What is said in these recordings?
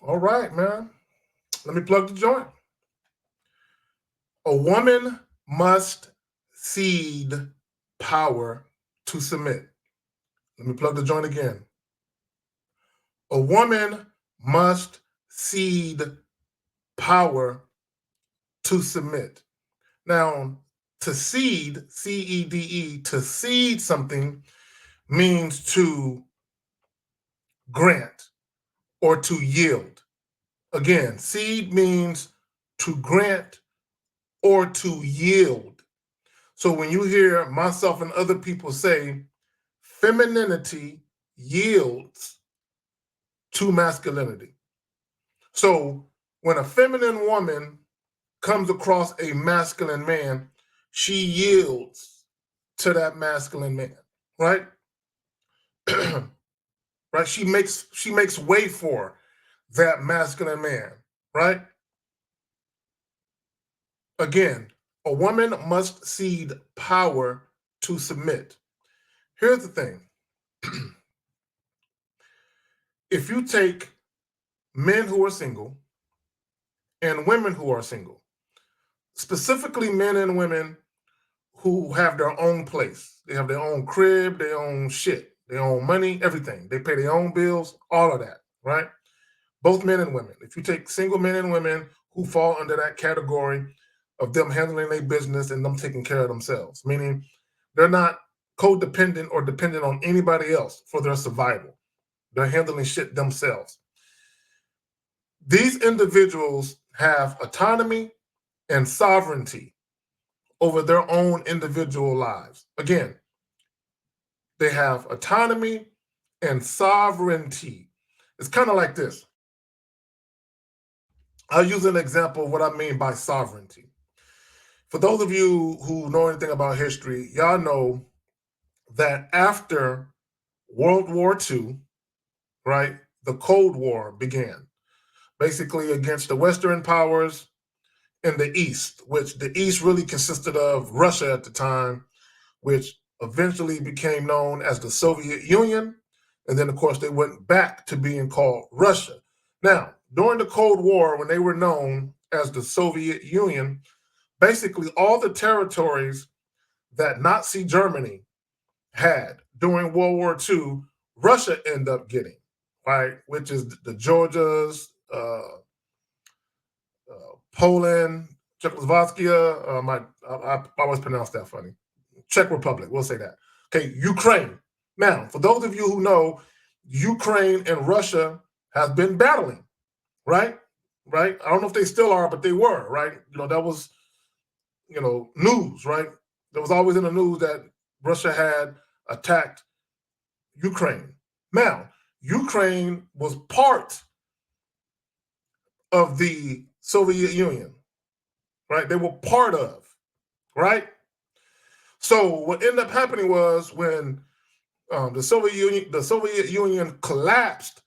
All right, man. Let me plug the joint. A woman must cede power to submit. Let me plug the joint again. A woman must cede power to submit. Now, to cede, C-E-D-E, to cede something means to grant or to yield. Again, cede means to grant or to yield. So when you hear myself and other people say femininity yields to masculinity. So when a feminine woman comes across a masculine man, she yields to that masculine man, right? Right? She makes way for that masculine man, right? Again, a woman must cede power to submit. Here's the thing. If you take men who are single and women who are single, specifically men and women who have their own place, they have their own crib, their own shit, their own money, everything. They pay their own bills, all of that, right? Both men and women. If you take single men and women who fall under that category of them handling their business and them taking care of themselves, meaning they're not codependent or dependent on anybody else for their survival. They're handling shit themselves. These individuals have autonomy and sovereignty over their own individual lives. Again, they have autonomy and sovereignty. It's kind of like this. I'll use an example of what I mean by sovereignty. For those of you who know anything about history, y'all know that after World War II, right, the Cold War began, basically against the Western powers in the East, which the East really consisted of Russia at the time, which eventually became known as the Soviet Union. And then, of course, they went back to being called Russia. Now, during the Cold War, when they were known as the Soviet Union, basically all the territories that Nazi Germany had during World War II, Russia ended up getting, right? Which is the Georgias, Poland, Czechoslovakia. I always pronounce that funny. Czech Republic, we'll say that. Okay, Ukraine. Now, for those of you who know, Ukraine and Russia have been battling, right? Right? I don't know if they still are, but they were, right? That was, news, right? There was always in the news that Russia had attacked Ukraine. Now, Ukraine was part of the Soviet Union, right? They were part of, right? So what ended up happening was when the Soviet Union collapsed,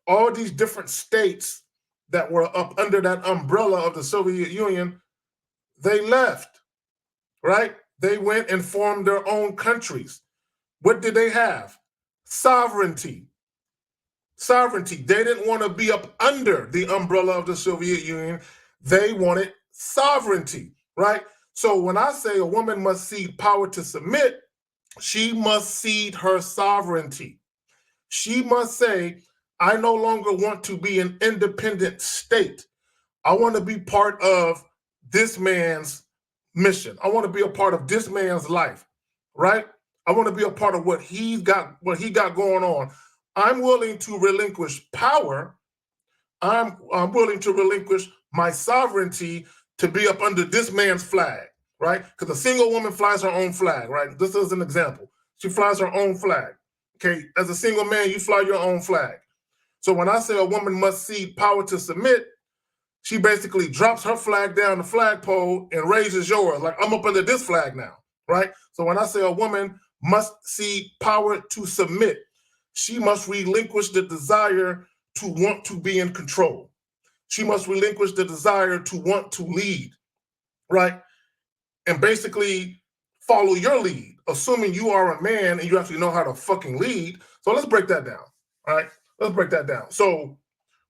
all these different states that were up under that umbrella of the Soviet Union, they left, right? They went and formed their own countries. What did they have? Sovereignty. Sovereignty. They didn't want to be up under the umbrella of the Soviet Union. They wanted sovereignty, right? So when I say a woman must cede power to submit, she must cede her sovereignty. She must say, I no longer want to be an independent state. I want to be part of this man's mission. I want to be a part of this man's life, right? I want to be a part of what he got going on. I'm willing to relinquish power. I'm willing to relinquish my sovereignty to be up under this man's flag, right? Because a single woman flies her own flag, right? This is an example. She flies her own flag. Okay, as a single man, you fly your own flag. So when I say a woman must cede power to submit, she basically drops her flag down the flagpole and raises yours. Like, I'm up under this flag now, right? So when I say a woman must cede power to submit, she must relinquish the desire to want to be in control. She must relinquish the desire to want to lead, right? And basically follow your lead, assuming you are a man and you actually know how to fucking lead. So let's break that down, all right? Let's break that down. So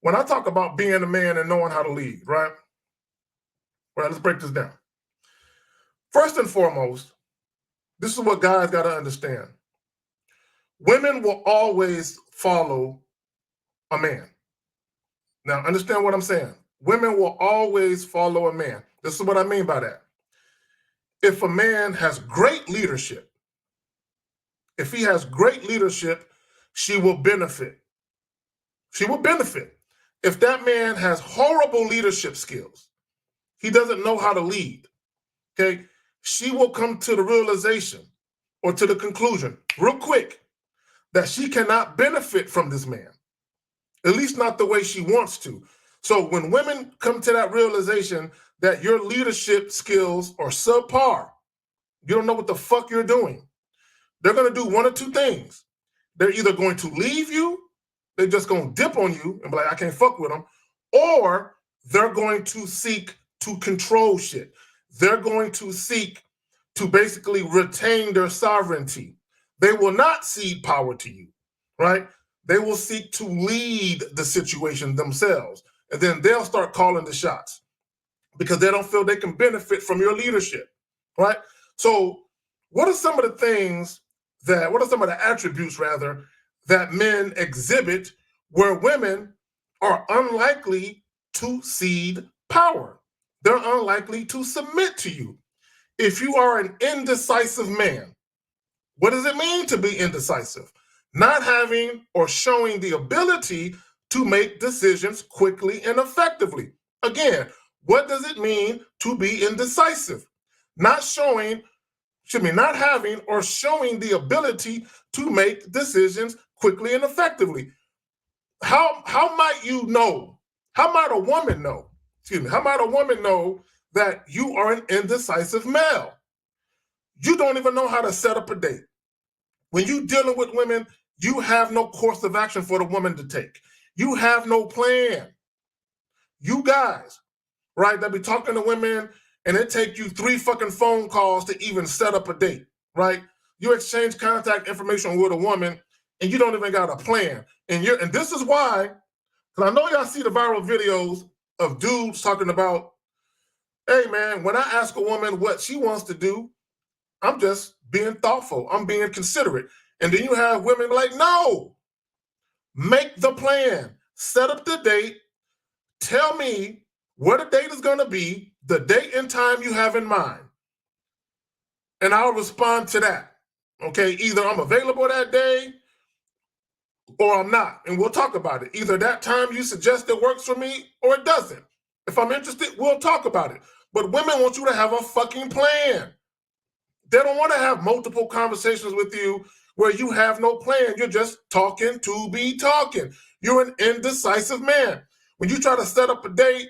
when I talk about being a man and knowing how to lead, right? Right, let's break this down. First and foremost, this is what guys got to understand. Women will always follow a man. Now, understand what I'm saying. Women will always follow a man. This is what I mean by that. If a man has great leadership, if he has great leadership, she will benefit. She will benefit. If that man has horrible leadership skills, he doesn't know how to lead, okay, she will come to the realization or to the conclusion real quick that she cannot benefit from this man, at least not the way she wants to. So when women come to that realization that your leadership skills are subpar, you don't know what the fuck you're doing, they're going to do one or two things. They're either going to leave you, they're just going to dip on you and be like, I can't fuck with them, or they're going to seek to control shit. They're going to seek to basically retain their sovereignty. They will not cede power to you, right? They will seek to lead the situation themselves, and then they'll start calling the shots because they don't feel they can benefit from your leadership, right? So what are some of the attributes rather that men exhibit where women are unlikely to cede power? They're unlikely to submit to you. If you are an indecisive man, what does it mean to be indecisive? Not having or showing the ability to make decisions quickly and effectively. Again, what does it mean to be indecisive? Not having or showing the ability to make decisions quickly and effectively. How might you know? How might a woman know? How might a woman know that you are an indecisive male? You don't even know how to set up a date. When you're dealing with women, you have no course of action for the woman to take. You have no plan. You guys, right, that be talking to women and it take you 3 fucking phone calls to even set up a date, right? You exchange contact information with a woman and you don't even got a plan. And this is why, because I know y'all see the viral videos of dudes talking about, hey man, when I ask a woman what she wants to do, I'm just being thoughtful. I'm being considerate. And then you have women like, no, make the plan, set up the date, tell me where the date is going to be, the date and time you have in mind. And I'll respond to that. Okay, either I'm available that day or I'm not. And we'll talk about it. Either that time you suggest it works for me or it doesn't. If I'm interested, we'll talk about it. But women want you to have a fucking plan. They don't want to have multiple conversations with you where you have no plan. You're just talking to be talking. You're an indecisive man. When you try to set up a date,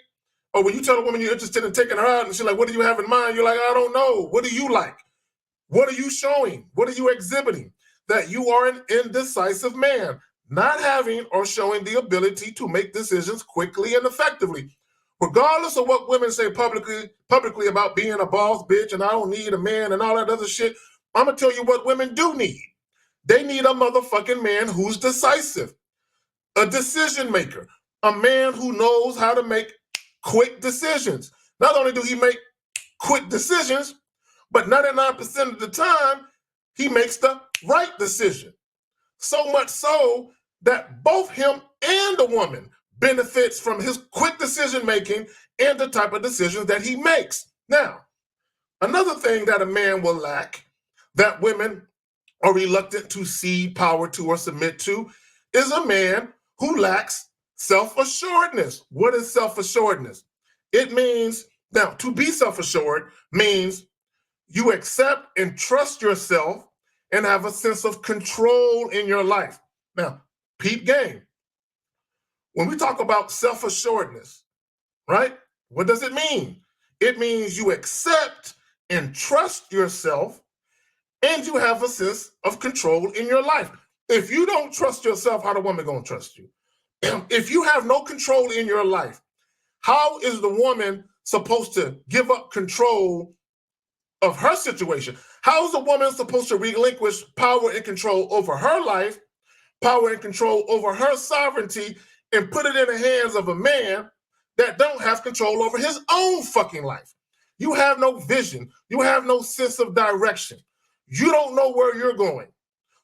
or when you tell a woman you're interested in taking her out and she's like, what do you have in mind? You're like, I don't know. What do you like? What are you showing? What are you exhibiting? That you are an indecisive man, not having or showing the ability to make decisions quickly and effectively. Regardless of what women say publicly about being a boss bitch and I don't need a man and all that other shit, I'm going to tell you what women do need. They need a motherfucking man who's decisive, a decision maker, a man who knows how to make quick decisions. Not only do he make quick decisions, but 99% of the time, he makes the right decision. So much so that both him and the woman benefits from his quick decision making and the type of decisions that he makes. Now, another thing that a man will lack that women are reluctant to cede power to or submit to is a man who lacks self-assuredness. What is self-assuredness? It means, now, to be self-assured means you accept and trust yourself and have a sense of control in your life. Now, peep game. When we talk about self-assuredness, right? What does it mean? It means you accept and trust yourself and you have a sense of control in your life. If you don't trust yourself, how the woman gonna trust you? If you have no control in your life, how is the woman supposed to give up control of her situation? How is a woman supposed to relinquish power and control over her life, power and control over her sovereignty, and put it in the hands of a man that don't have control over his own fucking life. You have no vision. You have no sense of direction. You don't know where you're going.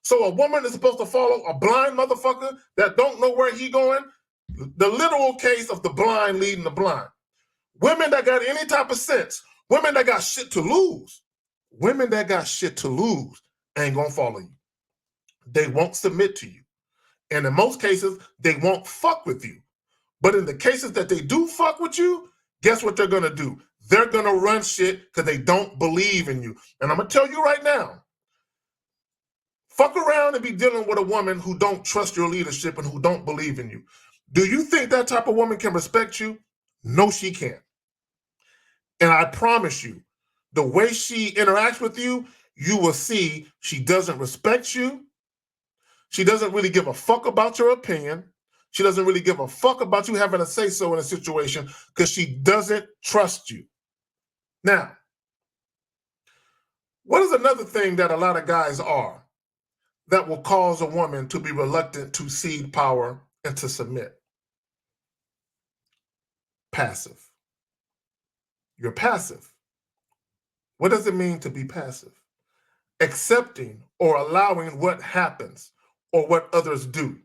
So a woman is supposed to follow a blind motherfucker that don't know where he going. The literal case of the blind leading the blind. Women that got any type of sense, women that got shit to lose, women that got shit to lose ain't gonna follow you. They won't submit to you. And in most cases, they won't fuck with you. But in the cases that they do fuck with you, guess what they're gonna do? They're gonna run shit because they don't believe in you. And I'm gonna tell you right now, fuck around and be dealing with a woman who don't trust your leadership and who don't believe in you. Do you think that type of woman can respect you? No, she can't. And I promise you, the way she interacts with you, you will see she doesn't respect you. She doesn't really give a fuck about your opinion. She doesn't really give a fuck about you having a say-so in a situation because she doesn't trust you. Now, what is another thing that a lot of guys are that will cause a woman to be reluctant to cede power and to submit? Passive. You're passive. What does it mean to be passive? Accepting or allowing what happens or what others do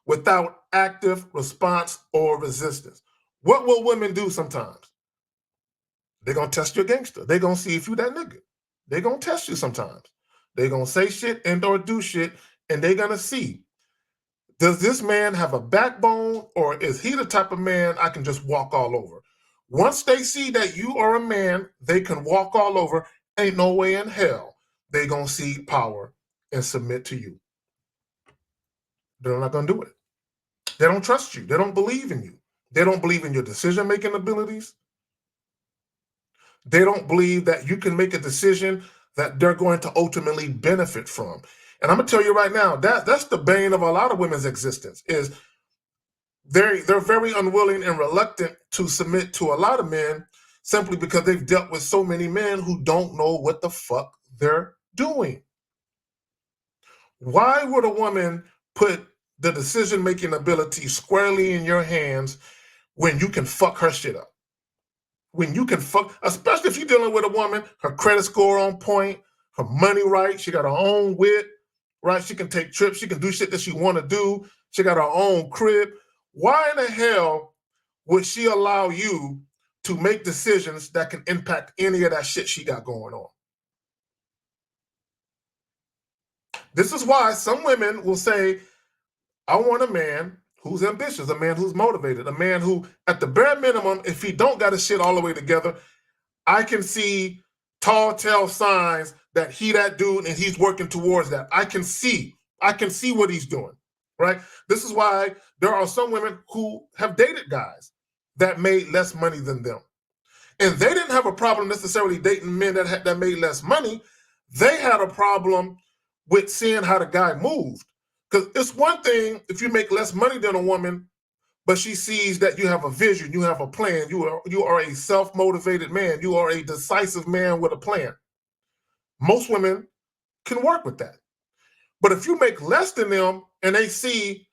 without active response or resistance. What will women do sometimes? They're going to test your gangster. They're going to see if you that nigga. They're going to test you sometimes. They're going to say shit and or do shit, and they're going to see, does this man have a backbone, or is he the type of man I can just walk all over? Once they see that you are a man they can walk all over, ain't no way in hell they're going to cede power and submit to you. They're not going to do it. They don't trust you. They don't believe in you. They don't believe in your decision-making abilities. They don't believe that you can make a decision that they're going to ultimately benefit from. And I'm going to tell you right now, that's the bane of a lot of women's existence, is they're very unwilling and reluctant to submit to a lot of men simply because they've dealt with so many men who don't know what the fuck they're doing. Why would a woman put the decision-making ability squarely in your hands when you can fuck her shit up? When you can fuck, especially if you're dealing with a woman, her credit score on point, her money right, she got her own wit, right? She can take trips, she can do shit that she want to do, she got her own crib. Why in the hell would she allow you to make decisions that can impact any of that shit she got going on? This is why some women will say, I want a man who's ambitious, a man who's motivated, a man who, at the bare minimum, if he don't got his shit all the way together, I can see tall tale signs that he that dude and he's working towards that. I can see what he's doing, right? This is why there are some women who have dated guys that made less money than them. And they didn't have a problem necessarily dating men that made less money. They had a problem with seeing how the guy moved. Because it's one thing if you make less money than a woman, but she sees that you have a vision, you have a plan, you are a self-motivated man, you are a decisive man with a plan. Most women can work with that. But if you make less than them and they see,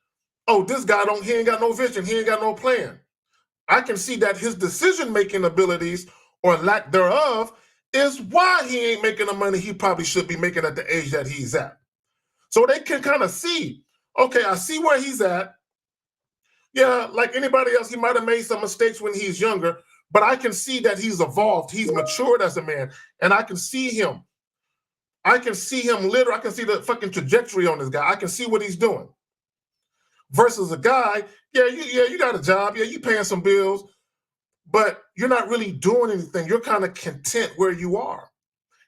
oh, this guy he ain't got no vision, he ain't got no plan, I can see that his decision-making abilities or lack thereof is why he ain't making the money he probably should be making at the age that he's at. So they can kind of see, okay, I see where he's at. Yeah, like anybody else, he might have made some mistakes when he's younger, but I can see that he's evolved. He's matured as a man, and I can see him. I can see him literally. I can see the fucking trajectory on this guy. I can see what he's doing. Versus a guy, you got a job. Yeah, you paying some bills, but you're not really doing anything. You're kind of content where you are.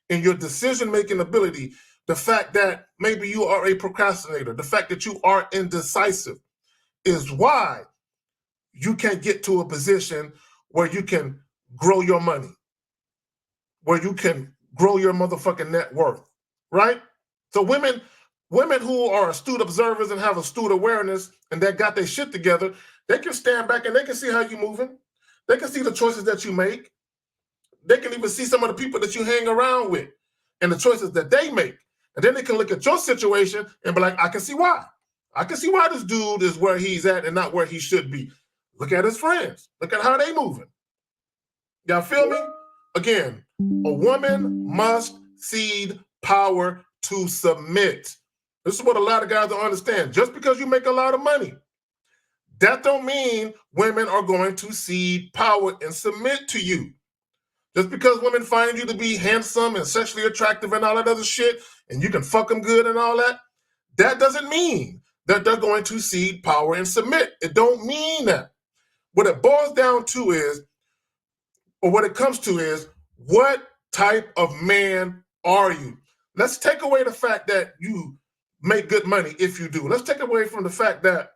And your decision-making ability, the fact that maybe you are a procrastinator, the fact that you are indecisive is why you can't get to a position where you can grow your money, where you can grow your motherfucking net worth, right? So women who are astute observers and have astute awareness and that got their shit together, they can stand back and they can see how you're moving. They can see the choices that you make. They can even see some of the people that you hang around with and the choices that they make. And then they can look at your situation and be like, I can see why. I can see why this dude is where he's at and not where he should be. Look at his friends. Look at how they moving. Y'all feel me? Again, a woman must cede power to submit. This is what a lot of guys don't understand. Just because you make a lot of money, that don't mean women are going to cede power and submit to you. Just because women find you to be handsome and sexually attractive and all that other shit, and you can fuck them good and all that, that doesn't mean that they're going to cede power and submit. It don't mean that. What it boils down to is, or what it comes to is, what type of man are you? Let's take away the fact that you make good money if you do. Let's take away from the fact that,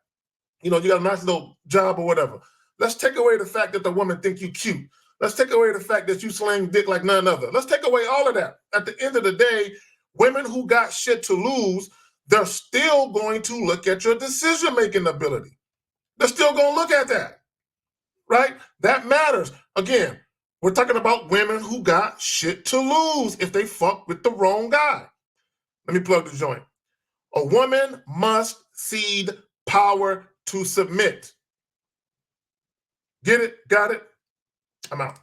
you know, you got a nice little job or whatever. Let's take away the fact that the woman think you cute. Let's take away the fact that you sling dick like none other. Let's take away all of that. At the end of the day, women who got shit to lose, they're still going to look at your decision-making ability. They're still going to look at that, right? That matters. Again, we're talking about women who got shit to lose if they fuck with the wrong guy. Let me plug the joint. A woman must cede power to submit. Get it? Got it? I'm out.